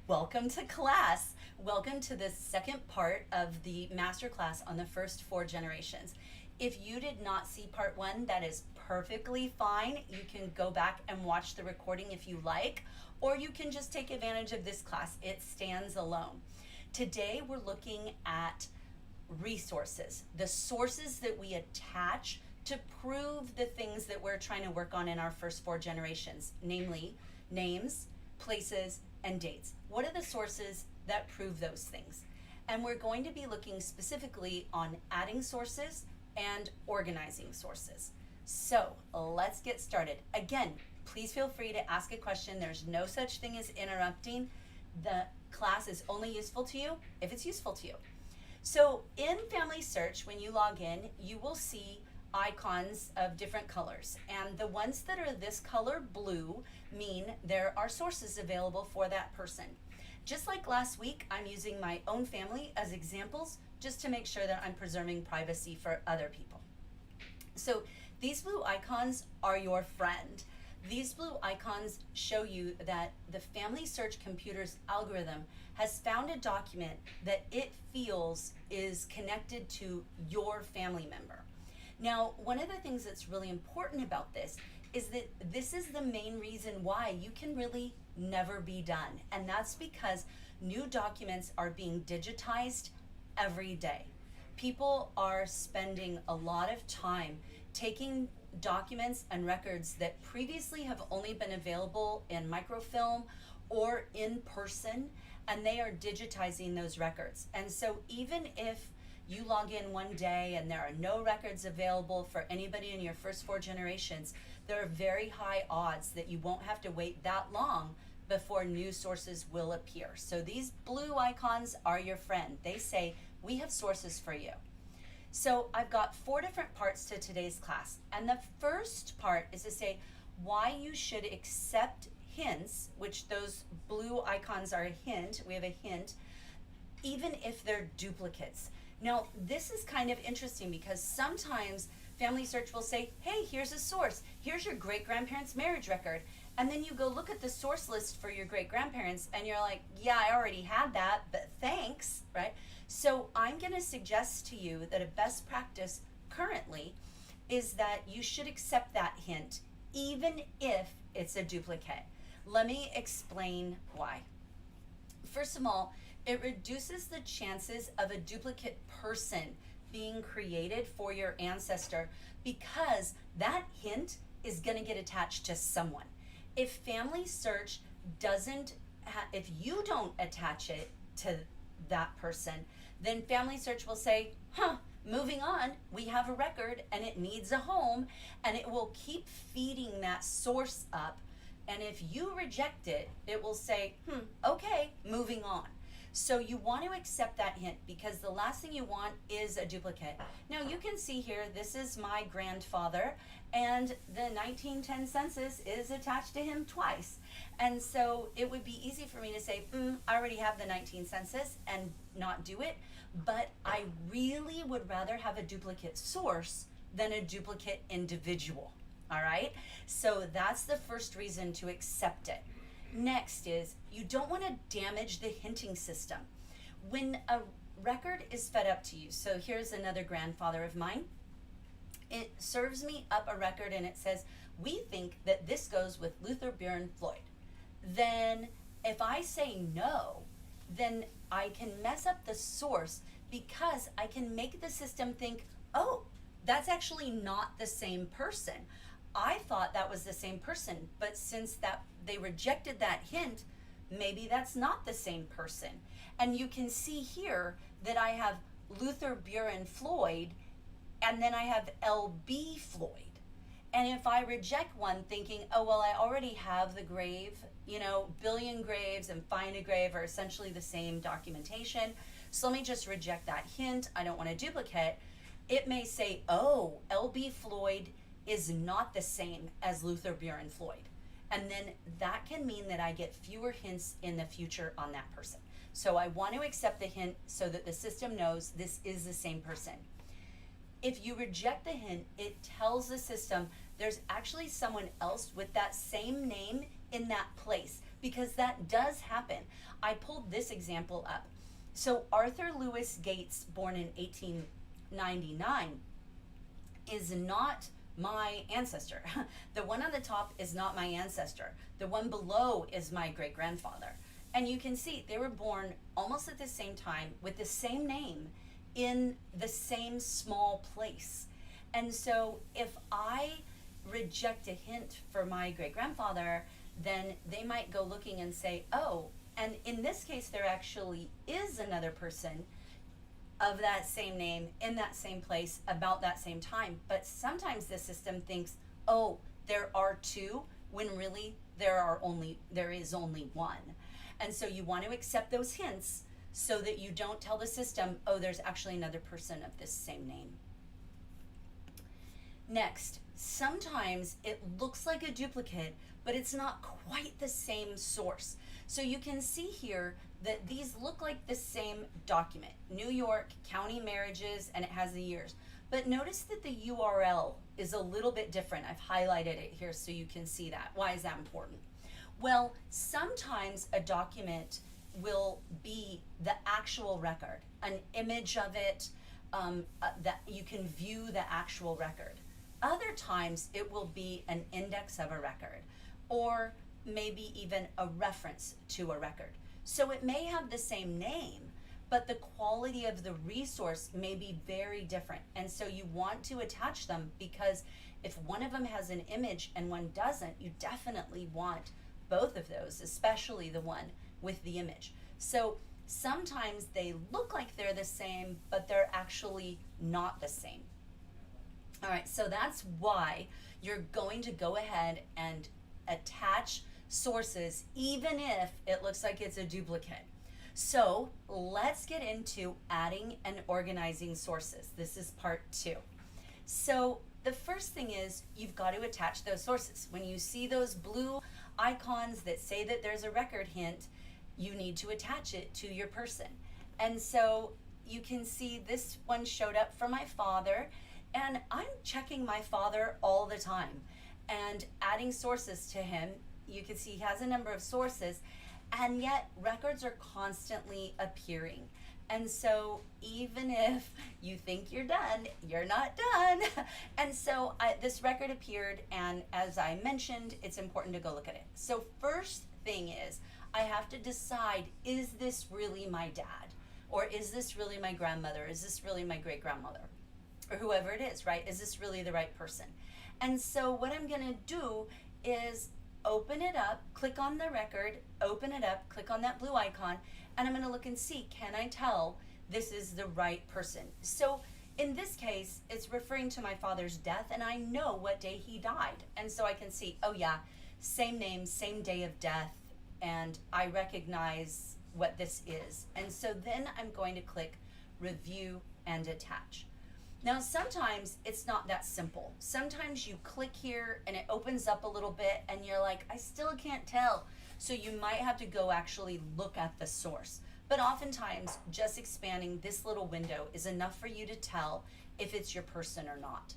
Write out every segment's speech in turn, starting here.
Welcome to class. Welcome to the second part of the masterclass on the first four generations. If you did not see part one, that is perfectly fine. You can go back and watch the recording if you like, or you can just take advantage of this class. It stands alone. Today we're looking at resources, the sources that we attach to prove the things that we're trying to work on in our first four generations, namely names, places, and dates. What are the sources that prove those things? And we're going to be looking specifically on adding sources and organizing sources. So let's get started. Again, please feel free to ask a question. There's no such thing as interrupting. The class is only useful to you if it's useful to you. So in Family Search, when you log in, you will see icons of different colors, and the ones that are this color blue mean there are sources available for that person. Just like last week, I'm using my own family as examples just to make sure that I'm preserving privacy for other people. So these blue icons are your friend. These blue icons show you that the Family Search computer's algorithm has found a document that it feels is connected to your family member. Now, one of the things that's really important about this is that this is the main reason why you can really never be done. And that's because new documents are being digitized every day. People are spending a lot of time taking documents and records that previously have only been available in microfilm or in person, and they are digitizing those records. And so even if you log in one day and there are no records available for anybody in your first four generations, there are very high odds that you won't have to wait that long before new sources will appear. So these blue icons are your friend. They say, we have sources for you. So I've got four different parts to today's class. And the first part is to say why you should accept hints, which those blue icons are a hint. We have a hint, even if they're duplicates. Now, this is kind of interesting because sometimes Family Search will say, hey, here's a source. Here's your great-grandparents' marriage record. And then you go look at the source list for your great-grandparents and you're like, yeah, I already had that, but thanks, right? So I'm gonna suggest to you that a best practice currently is that you should accept that hint, even if it's a duplicate. Let me explain why. First of all, it reduces the chances of a duplicate person being created for your ancestor because that hint is going to get attached to someone. If Family Search if you don't attach it to that person, then Family Search will say, moving on, we have a record and it needs a home, and it will keep feeding that source up. And if you reject it, it will say, okay, moving on. So you want to accept that hint because the last thing you want is a duplicate. Now you can see here, this is my grandfather, and the 1910 census is attached to him twice. And so it would be easy for me to say, I already have the 19 census and not do it, but I really would rather have a duplicate source than a duplicate individual, all right? So that's the first reason to accept it. Next is, you don't want to damage the hinting system. When a record is fed up to you, so here's another grandfather of mine, it serves me up a record and it says, we think that this goes with Luther Buren Floyd. Then if I say no, then I can mess up the source because I can make the system think, oh, that's actually not the same person. I thought that was the same person, but since they rejected that hint, maybe that's not the same person. And you can see here that I have Luther Buren Floyd, and then I have L.B. Floyd. And if I reject one thinking, oh, well, I already have the grave, billion graves and find a grave are essentially the same documentation, so let me just reject that hint. I don't want to duplicate. It may say, oh, L.B. Floyd is not the same as Luther Buren Floyd. And then that can mean that I get fewer hints in the future on that person. So I want to accept the hint so that the system knows this is the same person. If you reject the hint, it tells the system there's actually someone else with that same name in that place, because that does happen. I pulled this example up. So Arthur Lewis Gates, born in 1899, is not my ancestor. The one on the top is not my ancestor. The one below is my great-grandfather. And you can see they were born almost at the same time with the same name in the same small place. And so if I reject a hint for my great-grandfather, then they might go looking and say, oh, and in this case, there actually is another person of that same name in that same place about that same time. But sometimes the system thinks, oh, there are two, when really there is only one. And so you want to accept those hints so that you don't tell the system, oh, there's actually another person of this same name. Next, sometimes it looks like a duplicate, but it's not quite the same source. So you can see here that these look like the same document, New York County Marriages, and it has the years. But notice that the URL is a little bit different. I've highlighted it here so you can see that. Why is that important? Well, sometimes a document will be the actual record, an image of it, that you can view the actual record. Other times it will be an index of a record, or maybe even a reference to a record. So it may have the same name, but the quality of the resource may be very different. And so you want to attach them, because if one of them has an image and one doesn't, you definitely want both of those, especially the one with the image. So sometimes they look like they're the same, but they're actually not the same. All right, so that's why you're going to go ahead and attach sources even if it looks like it's a duplicate. So let's get into adding and organizing sources. This is part 2. So the first thing is you've got to attach those sources. When you see those blue icons that say that there's a record hint, you need to attach it to your person. And so you can see this one showed up for my father, and I'm checking my father all the time and adding sources to him. You can see he has a number of sources, and yet records are constantly appearing. And so even if you think you're done, you're not done. And so this record appeared, and as I mentioned, it's important to go look at it. So first thing is, I have to decide, is this really my dad? Or is this really my grandmother? Is this really my great-grandmother? Or whoever it is, right? Is this really the right person? And so what I'm gonna do is open it up, click on the record, open it up, click on that blue icon, and I'm gonna look and see, can I tell this is the right person? So in this case, it's referring to my father's death, and I know what day he died. And so I can see, oh yeah, same name, same day of death, and I recognize what this is. And so then I'm going to click review and attach. Now, sometimes it's not that simple. Sometimes you click here and it opens up a little bit and you're like, I still can't tell. So you might have to go actually look at the source. But oftentimes, just expanding this little window is enough for you to tell if it's your person or not.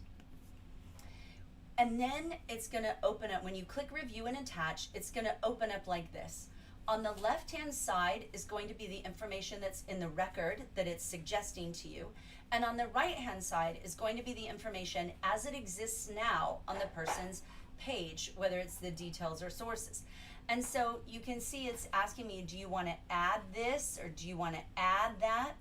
And then it's gonna open up, when you click review and attach, it's gonna open up like this. On the left-hand side is going to be the information that's in the record that it's suggesting to you. And on the right-hand side is going to be the information as it exists now on the person's page, whether it's the details or sources. And so you can see it's asking me, do you want to add this or do you want to add that?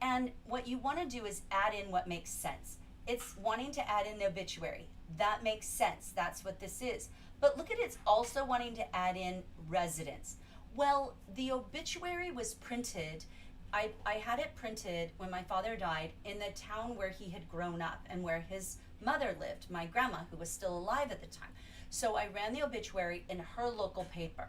And what you want to do is add in what makes sense. It's wanting to add in the obituary. That makes sense. That's what this is. But look at, it's also wanting to add in residence. Well, the obituary was printed, I had it printed when my father died in the town where he had grown up and where his mother lived, my grandma, who was still alive at the time. So I ran the obituary in her local paper.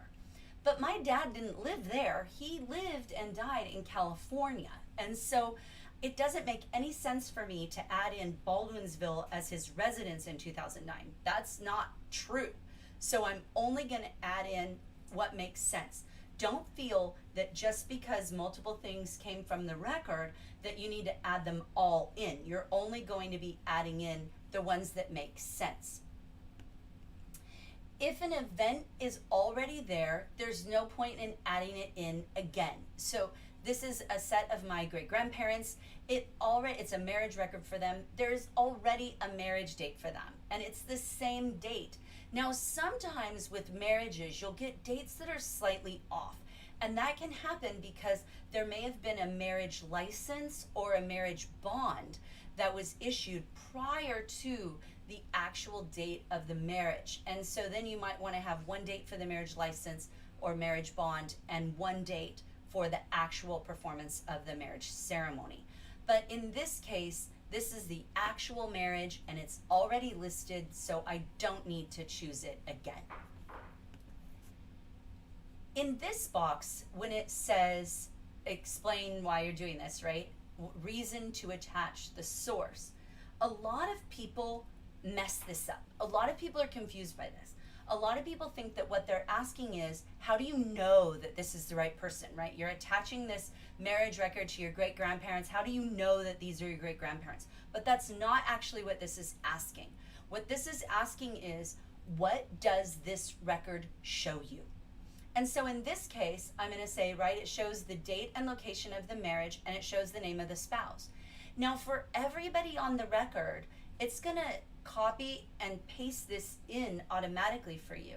But my dad didn't live there. He lived and died in California. And so it doesn't make any sense for me to add in Baldwinsville as his residence in 2009. That's not true. So I'm only going to add in what makes sense. Don't feel that just because multiple things came from the record that you need to add them all in. You're only going to be adding in the ones that make sense. If an event is already there, there's no point in adding it in again. So this is a set of my great grandparents. It's a marriage record for them. There's already a marriage date for them, and it's the same date. Now, sometimes with marriages, you'll get dates that are slightly off. And that can happen because there may have been a marriage license or a marriage bond that was issued prior to the actual date of the marriage. And so then you might want to have one date for the marriage license or marriage bond and one date for the actual performance of the marriage ceremony. But in this case, this is the actual marriage and it's already listed, so I don't need to choose it again. In this box, when it says, explain why you're doing this, right? Reason to attach the source. A lot of people mess this up. A lot of people are confused by this. A lot of people think that what they're asking is, how do you know that this is the right person, right? You're attaching this marriage record to your great grandparents. How do you know that these are your great grandparents? But that's not actually what this is asking. What this is asking is, what does this record show you? And so in this case, I'm going to say, right, it shows the date and location of the marriage and it shows the name of the spouse. Now for everybody on the record, it's going to copy and paste this in automatically for you.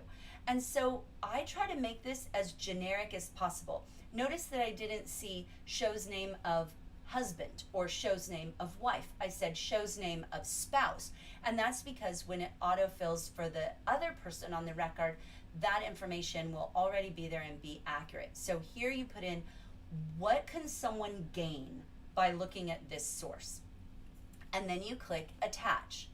And so I try to make this as generic as possible. Notice that I didn't see shows name of husband or shows name of wife. I said shows name of spouse. And that's because when it autofills for the other person on the record, that information will already be there and be accurate. So here you put in, what can someone gain by looking at this source? And then you click attach.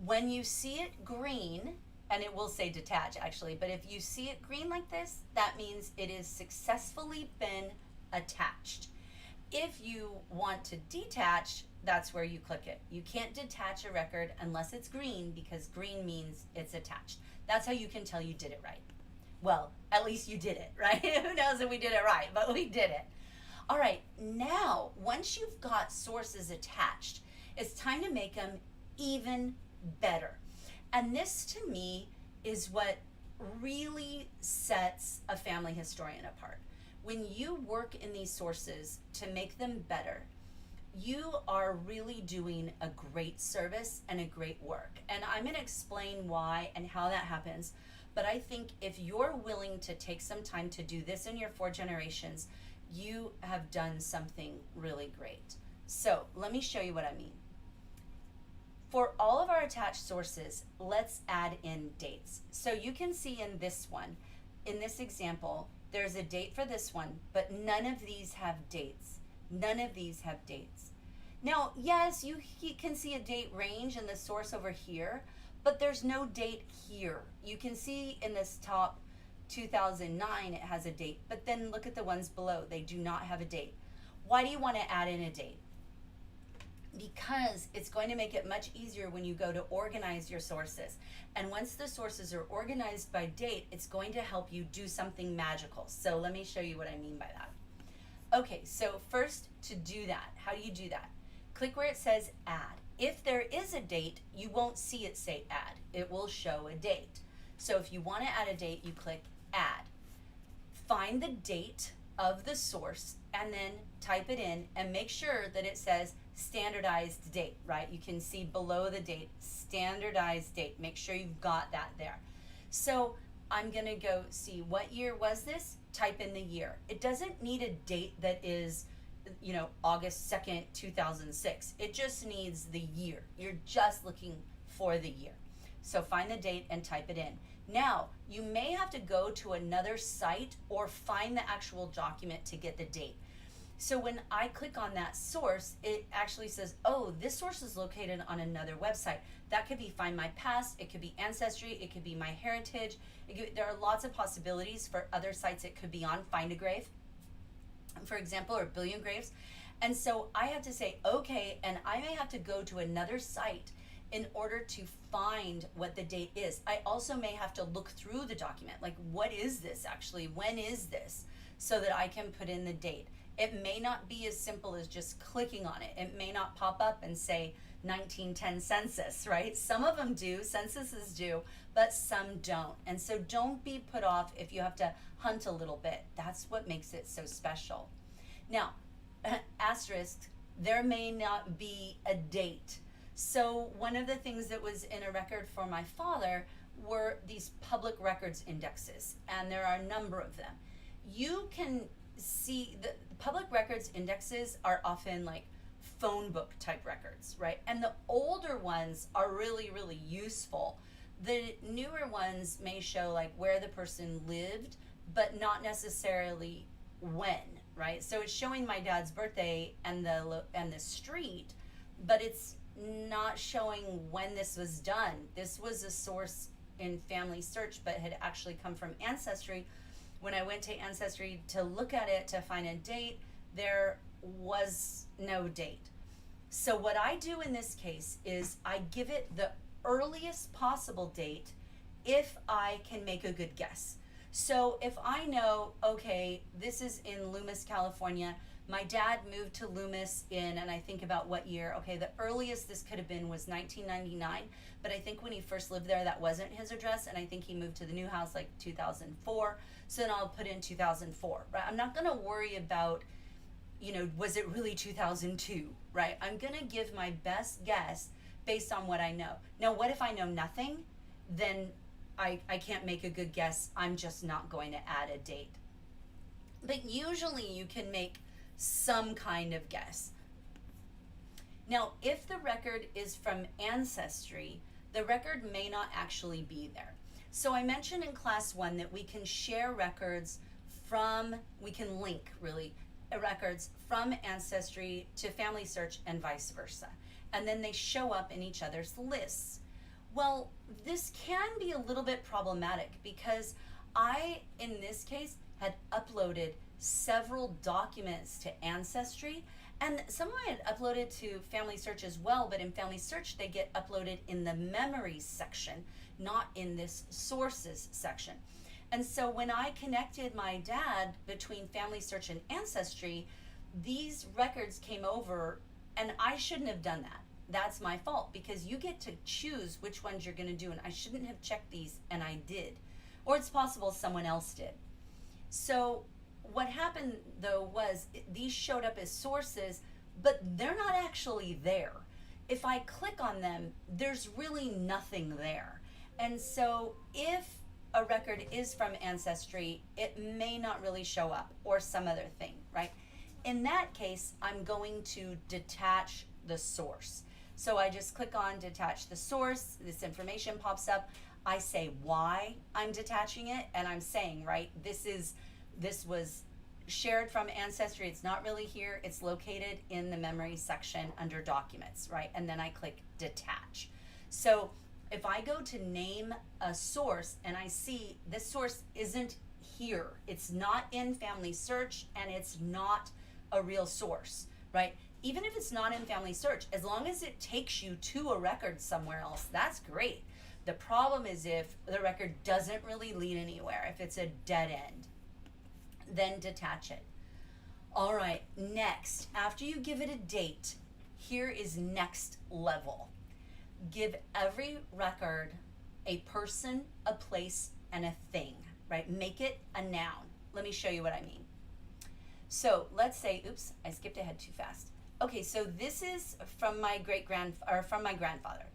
When you see it green, and it will say detach actually, but if you see it green like this, that means it has successfully been attached. If you want to detach, that's where you click it. You can't detach a record unless it's green, because green means it's attached. That's how you can tell you did it right. Well, at least you did it, right? Who knows if we did it right, but we did it. All right, now, once you've got sources attached, it's time to make them even better. And this, to me, is what really sets a family historian apart. When you work in these sources to make them better, you are really doing a great service and a great work. And I'm going to explain why and how that happens. But I think if you're willing to take some time to do this in your 4 generations, you have done something really great. So let me show you what I mean. For all of our attached sources, let's add in dates. So you can see in this one, in this example, there's a date for this one, but none of these have dates. None of these have dates. Now, yes, you can see a date range in the source over here, but there's no date here. You can see in this top 2009, it has a date, but then look at the ones below. They do not have a date. Why do you want to add in a date? Because it's going to make it much easier when you go to organize your sources. And once the sources are organized by date, it's going to help you do something magical. So let me show you what I mean by that. Okay, so first, to do that, how do you do that? Click where it says add. If there is a date, you won't see it say add. It will show a date. So if you want to add a date, you click add. Find the date of the source and then type it in and make sure that it says standardized date, right? You can see below the date, standardized date. Make sure you've got that there. So I'm gonna go see what year was this, type in the year. It doesn't need a date that is, you know, August 2nd, 2006. It just needs the year. You're just looking for the year. So find the date and type it in. Now, you may have to go to another site or find the actual document to get the date. So when I click on that source, it actually says, oh, this source is located on another website. That could be Find My Past, it could be Ancestry, it could be My Heritage. There are lots of possibilities for other sites. It could be on Find a Grave, for example, or Billion Graves. And so I have to say, okay, and I may have to go to another site in order to find what the date is. I also may have to look through the document, like what is this actually? When is this? So that I can put in the date. It may not be as simple as just clicking on it. It may not pop up and say 1910 census, right? Some of them do, censuses do, but some don't. And so don't be put off if you have to hunt a little bit. That's what makes it so special. Now, asterisk, there may not be a date. So one of the things that was in a record for my father were these public records indexes, and there are a number of them. You can see the public records indexes are often like phone book type records, right? And the older ones are really, really useful. The newer ones may show like where the person lived, but not necessarily when, right? So it's showing my dad's birthday and the street, but it's not showing when this was done. This was a source in Family Search, but had actually come from Ancestry. When I went to Ancestry to look at it to find a date, there was no date. So what I do in this case is I give it the earliest possible date if I can make a good guess. So if I know, okay, this is in Loomis, California, my dad moved to Loomis in, and I think about what year, okay, the earliest this could have been was 1999, but I think when he first lived there, that wasn't his address, and I think he moved to the new house like 2004, so then I'll put in 2004, right? I'm not gonna worry about, was it really 2002, right? I'm gonna give my best guess based on what I know. Now, what if I know nothing? Then I can't make a good guess. I'm just not going to add a date. But usually you can make some kind of guess. Now, if the record is from Ancestry, the record may not actually be there. So I mentioned in class 1 that we can share records we can link really records from Ancestry to Family Search and vice versa. And then they show up in each other's lists. Well, this can be a little bit problematic because I, in this case, had uploaded several documents to Ancestry, and some of I had uploaded to Family Search as well, but in Family Search they get uploaded in the memories section, not in this sources section. And so when I connected my dad between Family Search and Ancestry, these records came over, and I shouldn't have done that. That's my fault, because you get to choose which ones you're going to do, and I shouldn't have checked these, and I did. Or it's possible someone else did. So what happened though was these showed up as sources, but they're not actually there. If I click on them, there's really nothing there. And so if a record is from Ancestry, it may not really show up, or some other thing, right? In that case, I'm going to detach the source. So I just click on detach the source, this information pops up, I say why I'm detaching it, and I'm saying, right, this was shared from Ancestry, it's not really here, it's located in the memory section under documents, right? And then I click detach. So if I go to name a source and I see this source isn't here, it's not in Family Search, and it's not a real source, right? Even if it's not in Family Search, as long as it takes you to a record somewhere else, that's great. The problem is if the record doesn't really lead anywhere, if it's a dead end, then detach it. All right, next, after you give it a date, here is next level. Give every record a person, a place, and a thing, right? Make it a noun. Let me show you what I mean. So let's say, oops, I skipped ahead too fast. Okay, so this is from my grandfather.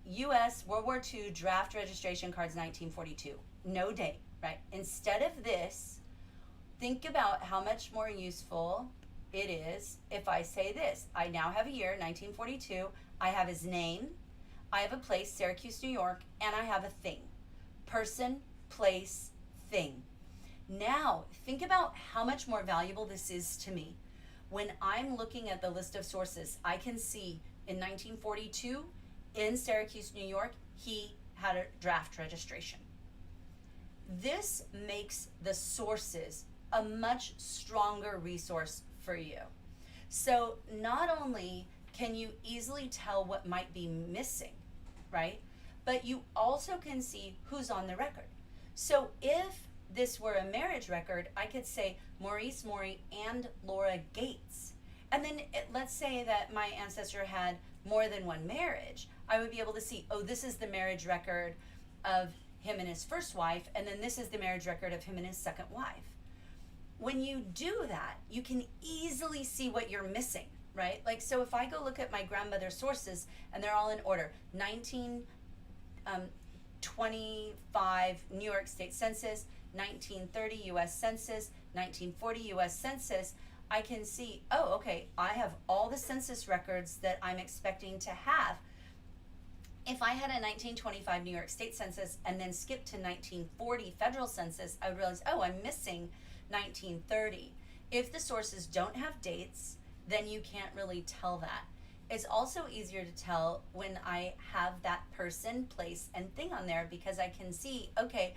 U.S. World War II draft registration cards 1942. No date, right? Instead of this, think about how much more useful it is if I say this. I now have a year, 1942. I have his name. I have a place, Syracuse, New York, and I have a thing. Person, place, thing. Now, think about how much more valuable this is to me. When I'm looking at the list of sources, I can see in 1942, in Syracuse, New York, he had a draft registration. This makes the sources a much stronger resource for you. So not only can you easily tell what might be missing, right? But you also can see who's on the record. So if this were a marriage record, I could say Maurice Morey and Laura Gates. And then let's say that my ancestor had more than one marriage. I would be able to see, oh, this is the marriage record of him and his first wife, and then this is the marriage record of him and his second wife. When you do that, you can easily see what you're missing, right? Like, so if I go look at my grandmother's sources, and they're all in order, 1925 New York State Census, 1930 U.S. Census, 1940 U.S. Census, I can see, oh, okay, I have all the census records that I'm expecting to have. If I had a 1925 New York State Census and then skipped to 1940 federal census, I would realize, oh, I'm missing 1930. If the sources don't have dates, then you can't really tell that. It's also easier to tell when I have that person, place, and thing on there, because I can see, okay,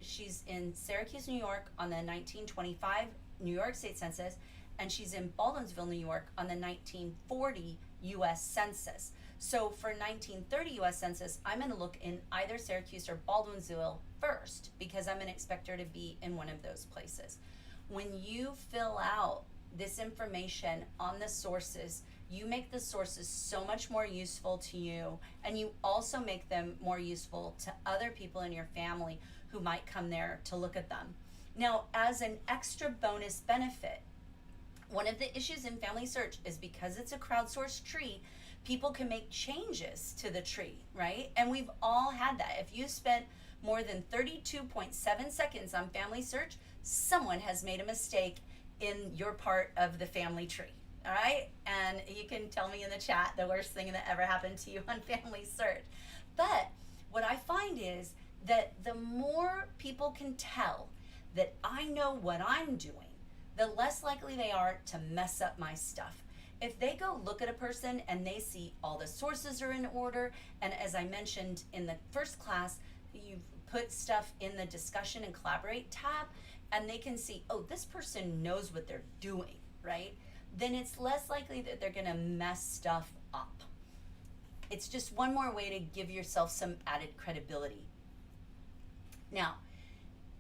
she's in Syracuse, New York on the 1925 New York State Census, and she's in Baldwinsville, New York on the 1940 U.S. Census. So for 1930 U.S. Census, I'm going to look in either Syracuse or Baldwinsville first, because I'm going to expect her to be in one of those places. When you fill out this information on the sources, you make the sources so much more useful to you, and you also make them more useful to other people in your family who might come there to look at them. Now, as an extra bonus benefit, one of the issues in Family Search is because it's a crowdsourced tree, people can make changes to the tree, right? And we've all had that. If you spent more than 32.7 seconds on Family Search, someone has made a mistake in your part of the family tree, all right? And you can tell me in the chat the worst thing that ever happened to you on Family Search. But what I find is that the more people can tell that I know what I'm doing, the less likely they are to mess up my stuff. If they go look at a person and they see all the sources are in order, and as I mentioned in the first class, you put stuff in the discussion and collaborate tab, and they can see, oh, this person knows what they're doing, right? Then it's less likely that they're gonna mess stuff up. It's just one more way to give yourself some added credibility. Now,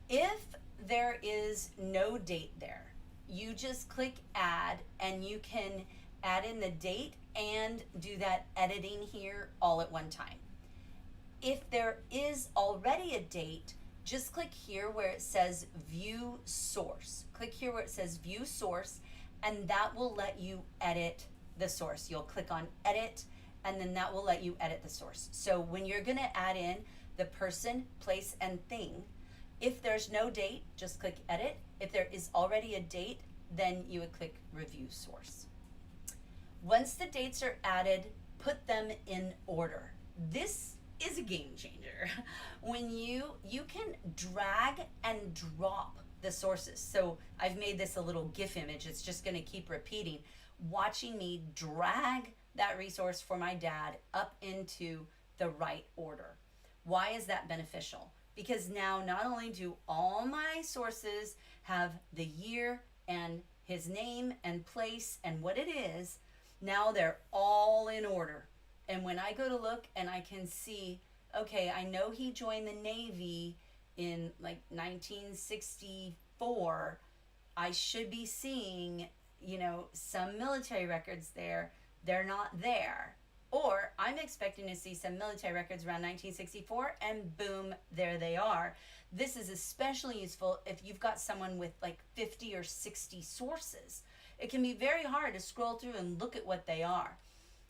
if there is no date there, you just click add, and you can add in the date and do that editing here all at one time. If there is already a date, just click here where it says view source. Click here where it says view source, and that will let you edit the source. You'll click on edit, and then that will let you edit the source. So when you're gonna add in the person, place, and thing, if there's no date, just click edit. If there is already a date, then you would click review source. Once the dates are added, put them in order. This is a game changer. When you can drag and drop the sources. So I've made this a little GIF image. It's just gonna keep repeating, watching me drag that resource for my dad up into the right order. Why is that beneficial? Because now not only do all my sources have the year and his name and place and what it is, now they're all in order. And when I go to look and I can see, okay, I know he joined the Navy in like 1964, I should be seeing, some military records there. They're not there. Or I'm expecting to see some military records around 1964, and boom, there they are. This is especially useful if you've got someone with like 50 or 60 sources. It can be very hard to scroll through and look at what they are.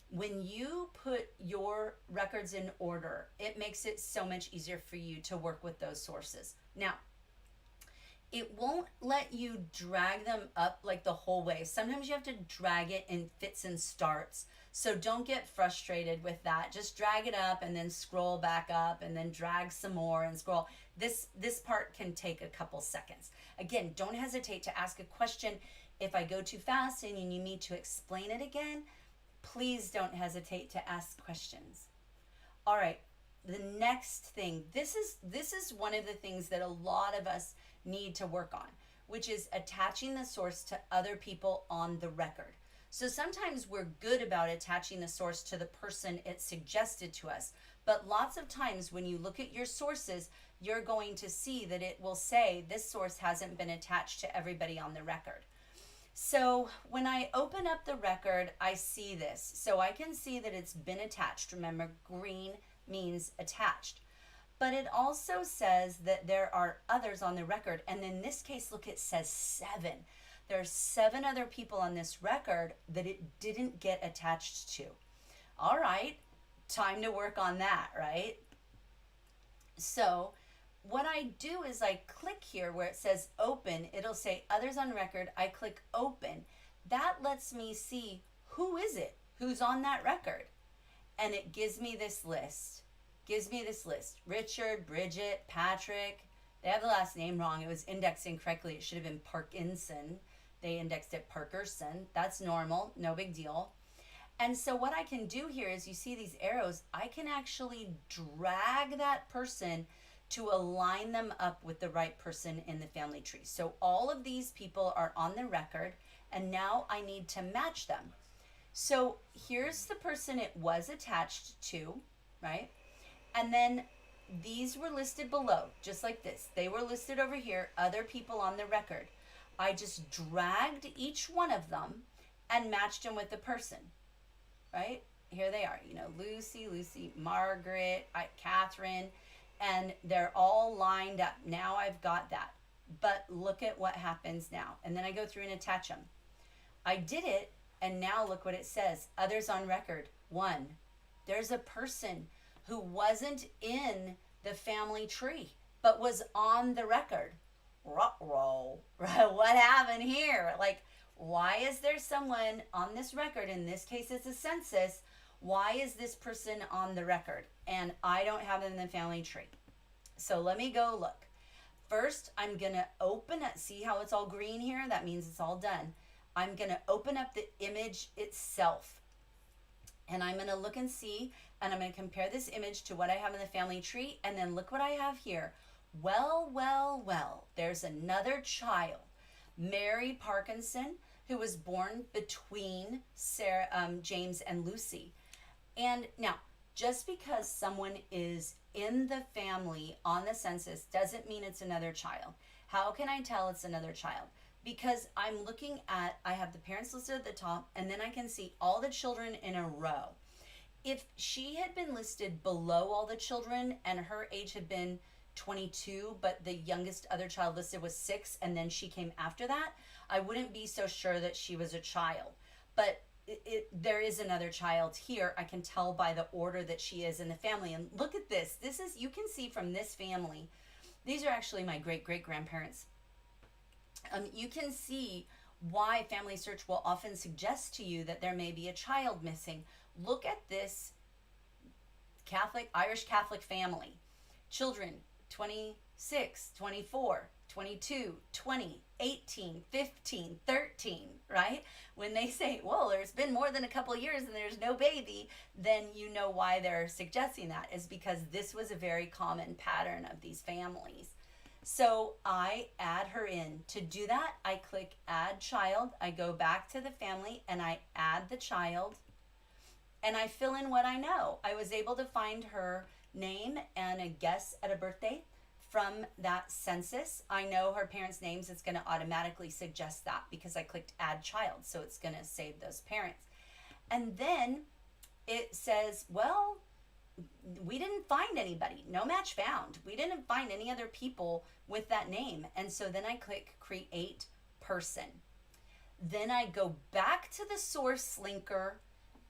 When you put your records in order, it makes it so much easier for you to work with those sources. Now, it won't let you drag them up like the whole way. Sometimes you have to drag it in fits and starts. So don't get frustrated with that. Just drag it up and then scroll back up and then drag some more and scroll. This part can take a couple seconds. Again, don't hesitate to ask a question. If I go too fast and you need me to explain it again, please don't hesitate to ask questions. All right, the next thing, this is one of the things that a lot of us need to work on, which is attaching the source to other people on the record. So sometimes we're good about attaching the source to the person it suggested to us, but lots of times when you look at your sources, you're going to see that it will say this source hasn't been attached to everybody on the record. So when I open up the record, I see this. So I can see that it's been attached. Remember, green means attached. But it also says that there are others on the record. And in this case, look, it says 7. There's 7 other people on this record that it didn't get attached to. All right, time to work on that, right? So what I do is I click here where it says open. It'll say others on record. I click open. That lets me see who is it who's on that record. And it gives me this list. Richard, Bridget, Patrick. They have the last name wrong. It was indexed incorrectly. It should have been Parkinson. They indexed it Parkerson. That's normal. No big deal. And so what I can do here is, you see these arrows, I can actually drag that person to align them up with the right person in the family tree. So all of these people are on the record, and now I need to match them. So here's the person it was attached to, right? And then these were listed below, just like this. They were listed over here, other people on the record. I just dragged each one of them and matched them with the person, right? Here they are, Lucy, Margaret, Catherine, and they're all lined up. Now I've got that. But look at what happens now. And then I go through and attach them. I did it, and now look what it says. Others on record, 1. There's a person who wasn't in the family tree, but was on the record. Ruh-roh. What happened here? Like, why is there someone on this record? In this case, it's a census. Why is this person on the record? And I don't have them in the family tree. So let me go look. First, I'm going to open it. See how it's all green here? That means it's all done. I'm going to open up the image itself. And I'm going to look and see, and I'm going to compare this image to what I have in the family tree. And then look what I have here. Well, there's another child, Mary Parkinson, who was born between James and Lucy. And now, just because someone is in the family on the census doesn't mean it's another child. How can I tell it's another child? Because I'm looking at, I have the parents listed at the top, and then I can see all the children in a row. If she had been listed below all the children and her age had been 22, but the youngest other child listed was 6, and then she came after that, I wouldn't be so sure that she was a child. But there is another child here. I can tell by the order that she is in the family. And look at this. This is, you can see from this family, these are actually my great-great-grandparents. You can see why Family Search will often suggest to you that there may be a child missing. Look at this Irish Catholic family. Children, 26, 24, 22, 20, 18, 15, 13, right? When they say, well, there's been more than a couple of years and there's no baby, then you know why they're suggesting that is because this was a very common pattern of these families. So I add her in. To do that, I click Add Child. I go back to the family and I add the child and I fill in what I know. I was able to find her name and a guess at a birthday from that census. I know her parents' names. It's going to automatically suggest that because I clicked Add Child. So it's going to save those parents. And then it says, well, we didn't find anybody. No match found. We didn't find any other people with that name. And so then I click Create Person. Then I go back to the source linker,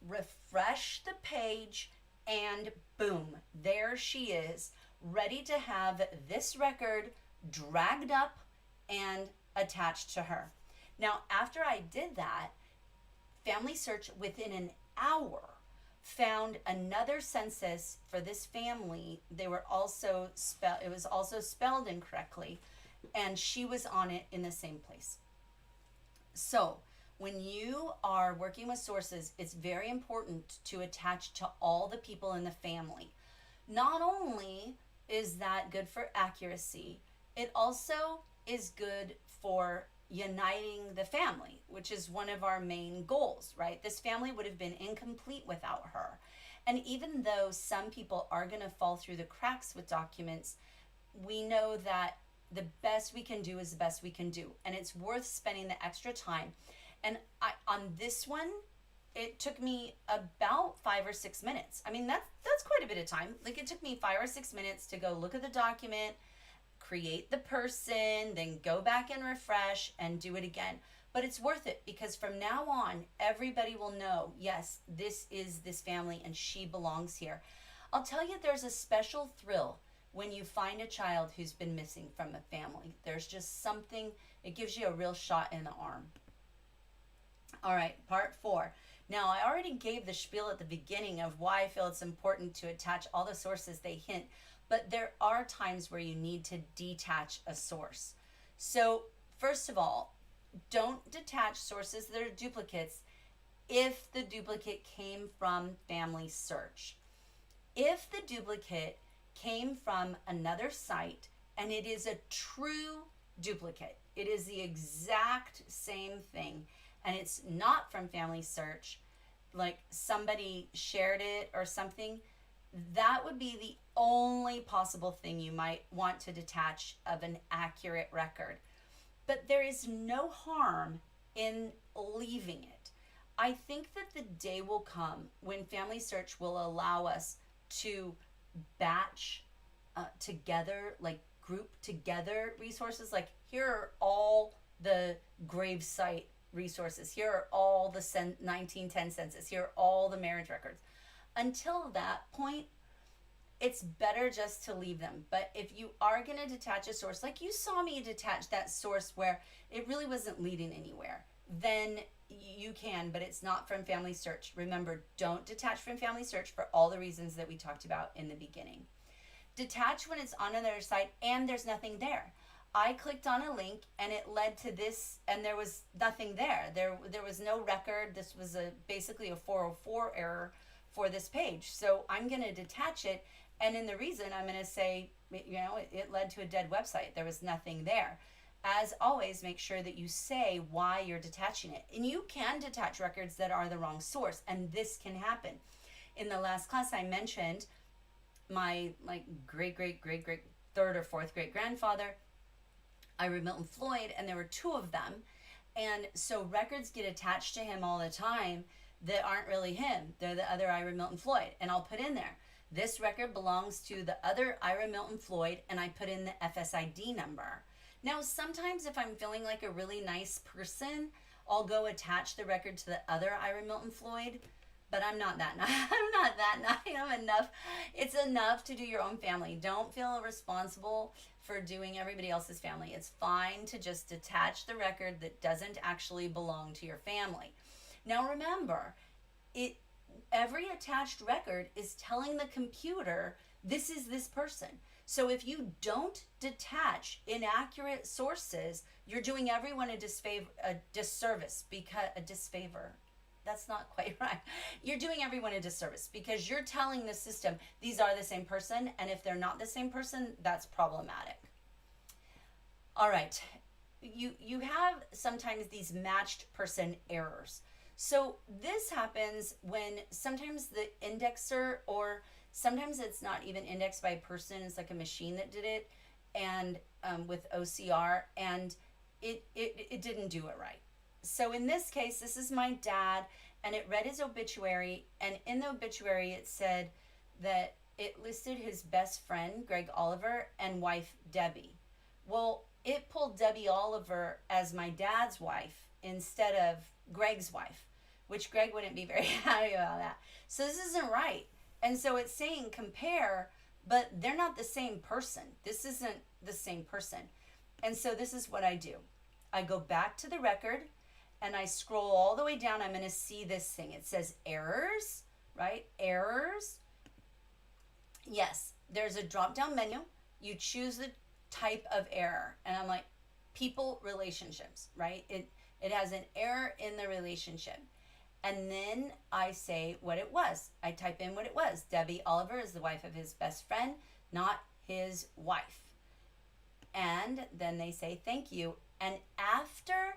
refresh the page, and boom, there she is, ready to have this record dragged up and attached to her. Now, after I did that, Family Search within an hour found another census for this family. They were also it was also spelled incorrectly, and she was on it in the same place. So when you are working with sources, it's very important to attach to all the people in the family. Not only is that good for accuracy, it also is good for uniting the family, which is one of our main goals, right? This family would have been incomplete without her. And even though some people are going to fall through the cracks with documents, we know that the best we can do is the best we can do. And it's worth spending the extra time. And on this one, it took me about 5 or 6 minutes. I mean, that's quite a bit of time. Like, it took me 5 or 6 minutes to go look at the document, create the person, then go back and refresh and do it again. But it's worth it, because from now on, everybody will know, yes, this is this family and she belongs here. I'll tell you, there's a special thrill when you find a child who's been missing from a family. There's just something, it gives you a real shot in the arm. All right, part 4. Now, I already gave the spiel at the beginning of why I feel it's important to attach all the sources they hint, but there are times where you need to detach a source. So, first of all, don't detach sources that are duplicates if the duplicate came from family search. If the duplicate came from another site and it is a true duplicate, it is the exact same thing, and it's not from family search, like somebody shared it or something, that would be the only possible thing you might want to detach of an accurate record. But there is no harm in leaving it. I think that the day will come when family search will allow us to batch together, like group together resources. Like, here are all the grave site resources. Here are all the 1910 census. Here are all the marriage records. Until that point, it's better just to leave them. But if you are going to detach a source, like you saw me detach that source where it really wasn't leading anywhere, then you can, but it's not from family search. Remember, don't detach from family search for all the reasons that we talked about in the beginning. Detach when it's on another site and there's nothing there. I clicked on a link and it led to this, and there was nothing there. There was no record. This was basically a 404 error for this page. So I'm going to detach it, and in the reason I'm going to say, it led to a dead website. There was nothing there. As always, make sure that you say why you're detaching it. And you can detach records that are the wrong source, and this can happen. In the last class, I mentioned my great third or fourth great grandfather, Ira Milton Floyd, and there were 2 of them. And so records get attached to him all the time that aren't really him. They're the other Ira Milton Floyd. And I'll put in there, this record belongs to the other Ira Milton Floyd, and I put in the FSID number. Now, sometimes if I'm feeling like a really nice person, I'll go attach the record to the other Ira Milton Floyd, but I'm not that nice. I'm not that nice. I'm enough. It's enough to do your own family. Don't feel responsible for doing everybody else's family. It's fine to just detach the record that doesn't actually belong to your family. Now remember, every attached record is telling the computer, this is this person. So if you don't detach inaccurate sources, you're doing everyone a disservice, because a disfavor. That's not quite right. You're doing everyone a disservice because you're telling the system these are the same person, and if they're not the same person, that's problematic. All right, you have sometimes these matched person errors. So this happens when sometimes the indexer, or sometimes it's not even indexed by a person, it's like a machine that did it, and with OCR, and it didn't do it right. So in this case, this is my dad, and it read his obituary, and in the obituary it said that it listed his best friend, Greg Oliver, and wife, Debbie. Well, it pulled Debbie Oliver as my dad's wife instead of Greg's wife, which Greg wouldn't be very happy about that. So this isn't right. And so it's saying compare, but they're not the same person. This isn't the same person. And so this is what I do. I go back to the record, and I scroll all the way down. I'm going to see this thing. It says errors, right? Errors. Yes, there's a drop-down menu. You choose the type of error. And I'm like, people relationships, right? It has an error in the relationship. And then I say what it was. I type in what it was. Debbie Oliver is the wife of his best friend, not his wife. And then they say thank you. And after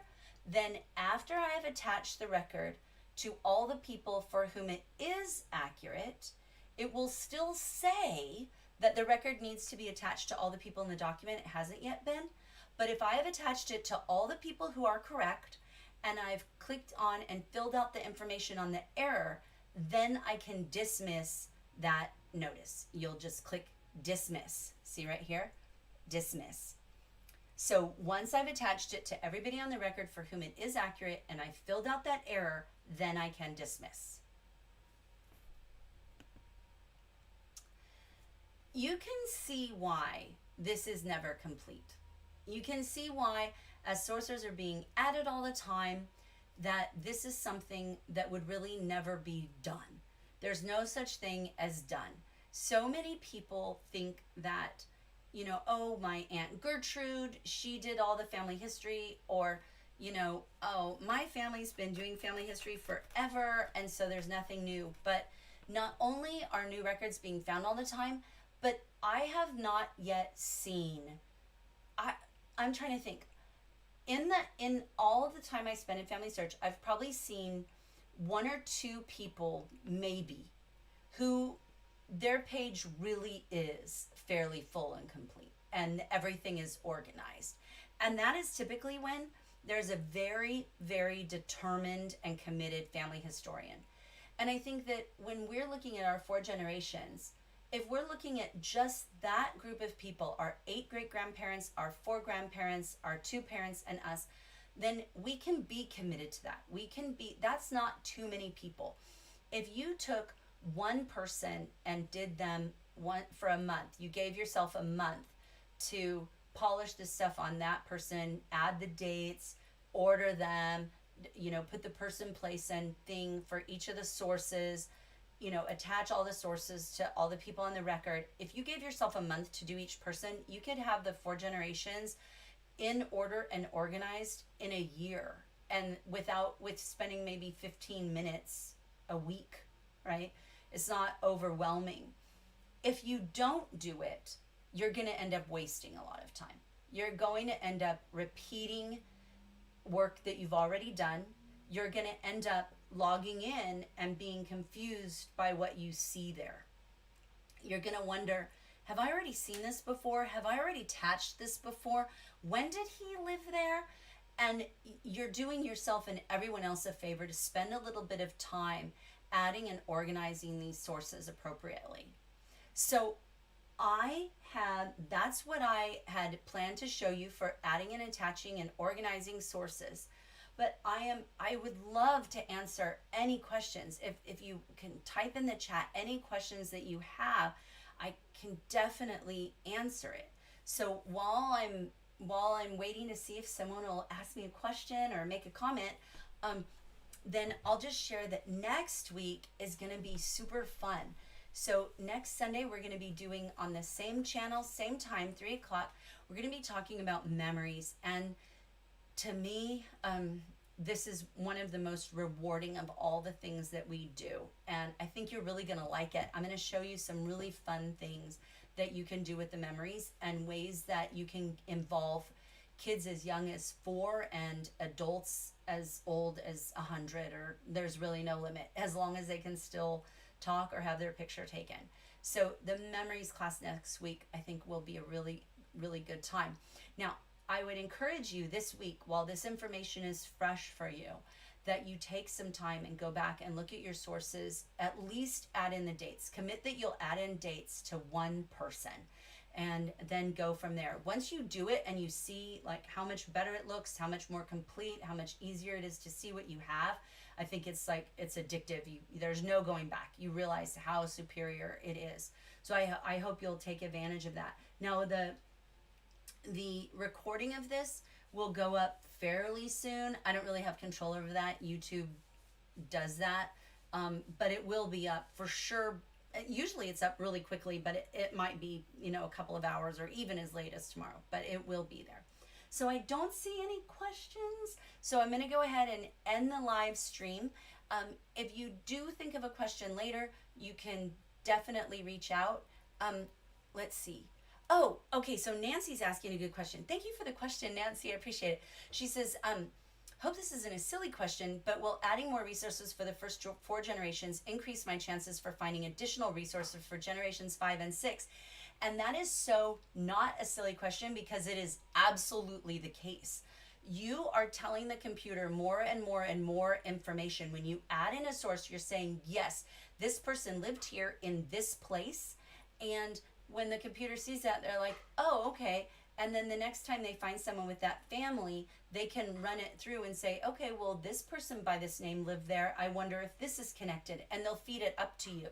I have attached the record to all the people for whom it is accurate, it will still say that the record needs to be attached to all the people in the document. It hasn't yet been. But if I have attached it to all the people who are correct, and I've clicked on and filled out the information on the error, then I can dismiss that notice. You'll just click dismiss. See right here? Dismiss. So once I've attached it to everybody on the record for whom it is accurate and I filled out that error, then I can dismiss. You can see why this is never complete. You can see why, as sources are being added all the time, that this is something that would really never be done. There's no such thing as done. So many people think that, you know, oh, my Aunt Gertrude, she did all the family history, or, you know, oh, my family's been doing family history forever, and so there's nothing new. But not only are new records being found all the time, but I have not yet seen, I'm trying to think, in all of the time I spent in Family Search, I've probably seen one or two people maybe who their page really is fairly full and complete and everything is organized. And that is typically when there's a very, very determined and committed family historian. And I think that when we're looking at our 4 generations, if we're looking at just that group of people, our 8 great-grandparents, our 4 grandparents, our 2 parents, and us, then we can be committed to that. That's not too many people. If you took one person and did them for a month, you gave yourself a month to polish the stuff on that person, add the dates, order them, you know, put the person, place, and thing for each of the sources, you know, attach all the sources to all the people on the record. If you gave yourself a month to do each person, you could have the 4 generations in order and organized in a year, and with spending maybe 15 minutes a week, right? It's not overwhelming. If you don't do it, you're going to end up wasting a lot of time. You're going to end up repeating work that you've already done. You're going to end up logging in and being confused by what you see there. You're going to wonder, have I already seen this before? Have I already attached this before? When did he live there? And you're doing yourself and everyone else a favor to spend a little bit of time adding and organizing these sources appropriately. So that's what I had planned to show you for adding and attaching and organizing sources. But I would love to answer any questions. If you can type in the chat any questions that you have, I can definitely answer it. So while I'm waiting to see if someone will ask me a question or make a comment, then I'll just share that next week is going to be super fun. So next Sunday, we're going to be doing on the same channel, same time, 3 o'clock, we're going to be talking about memories. And to me, this is one of the most rewarding of all the things that we do. And I think you're really going to like it. I'm going to show you some really fun things that you can do with the memories and ways that you can involve kids as young as 4 and adults as old as 100, or there's really no limit, as long as they can still talk or have their picture taken. So the memories class next week, I think, will be a really, really good time. Now, I would encourage you this week, while this information is fresh for you, that you take some time and go back and look at your sources, at least add in the dates. Commit that you'll add in dates to one person and then go from there. Once you do it and you see like how much better it looks, how much more complete, how much easier it is to see what you have, I think it's addictive. There's no going back. You realize how superior it is. So I hope you'll take advantage of that. Now the recording of this will go up fairly soon. I don't really have control over that. YouTube does that. But it will be up for sure. Usually it's up really quickly, but it might be, a couple of hours or even as late as tomorrow, but it will be there. So I don't see any questions. So I'm going to go ahead and end the live stream. If you do think of a question later, you can definitely reach out. Let's see. Oh, okay. So Nancy's asking a good question. Thank you for the question, Nancy. I appreciate it. She says, hope this isn't a silly question, but will adding more resources for the first 4 generations increase my chances for finding additional resources for generations 5 and 6? And that is so not a silly question, because it is absolutely the case. You are telling the computer more and more and more information. When you add in a source, you're saying, yes, this person lived here in this place. And when the computer sees that, they're like, oh, okay. And then the next time they find someone with that family, they can run it through and say, okay, well, this person by this name lived there. I wonder if this is connected. And they'll feed it up to you.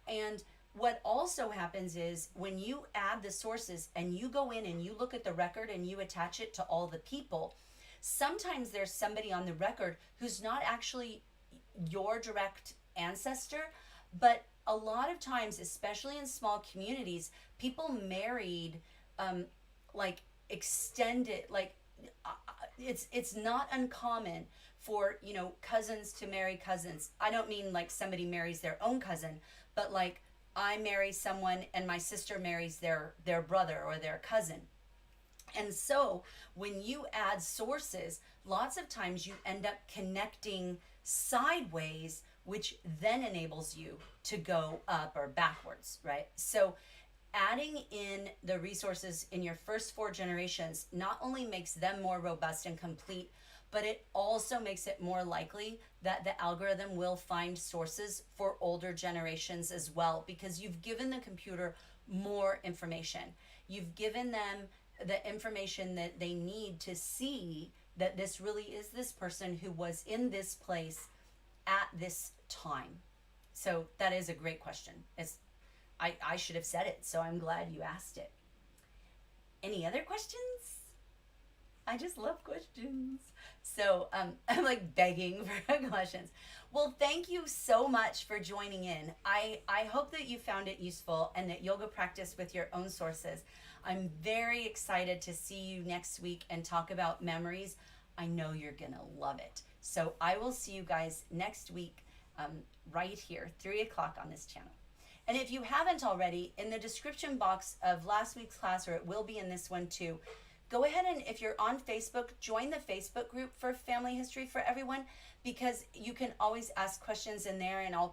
And what also happens is when you add the sources and you go in and you look at the record and you attach it to all the people, sometimes there's somebody on the record who's not actually your direct ancestor, but a lot of times, especially in small communities, people married like extended, like it's not uncommon for, you know, cousins to marry cousins. I don't mean like somebody marries their own cousin, but like I marry someone and my sister marries their brother or their cousin. And so when you add sources, lots of times you end up connecting sideways, which then enables you to go up or backwards, right? So adding in the resources in your first 4 generations not only makes them more robust and complete, but it also makes it more likely that the algorithm will find sources for older generations as well, because you've given the computer more information. You've given them the information that they need to see that this really is this person who was in this place at this time. So that is a great question. I should have said it, so I'm glad you asked it. Any other questions? I just love questions. So I'm like begging for questions. Well, thank you so much for joining in. I hope that you found it useful and that you'll go practice with your own sources. I'm very excited to see you next week and talk about memories. I know you're gonna love it. So I will see you guys next week right here, 3 o'clock on this channel. And if you haven't already, in the description box of last week's class, or it will be in this one too, go ahead and if you're on Facebook, join the Facebook group for Family History for Everyone, because you can always ask questions in there and I'll